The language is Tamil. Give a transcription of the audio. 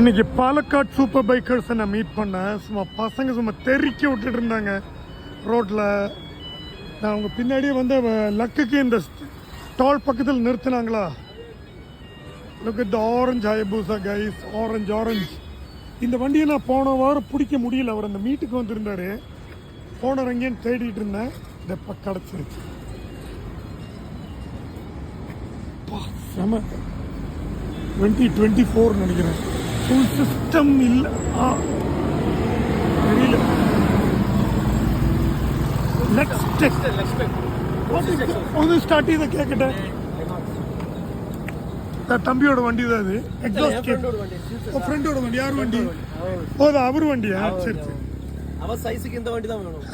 இன்னைக்கு பாலக்காட் சூப்பர் பைக்கர்ஸை நான் மீட் பண்ணேன். சும்மா பசங்க சும்மா தெறிக்க விட்டுட்டு இருந்தாங்க ரோட்டில். நான் அவங்க பின்னாடியே வந்து லக்குக்கு இந்த ஸ்டால் பக்கத்தில் நிறுத்தினாங்களா. Look at the orange Hayabusa guys, orange. இந்த வண்டியை நான் போன வாரம் பிடிக்க முடியல. அவர் அந்த மீட்டுக்கு வந்திருந்தாரு. போனர் எங்கேன்னு தேடிட்டு இருந்தேன். இந்த கிடச்சிருச்சு. செம 2024 நினைக்கிறேன். ஃபுல் சிஸ்டம் இல்லை தெரியல. ஒரு ஸ்டார்ட் இதை கேட்கட்டேன். தம்பியோட வண்டி தான் இது. எக்ஸாஸ்ட் ஃப்ரெண்டோட வண்டி. யார் வண்டி? ஓ, அவர் வண்டியா? சரி. அவன் சைஸுக்கு இந்த வண்டி தான் வேணும்.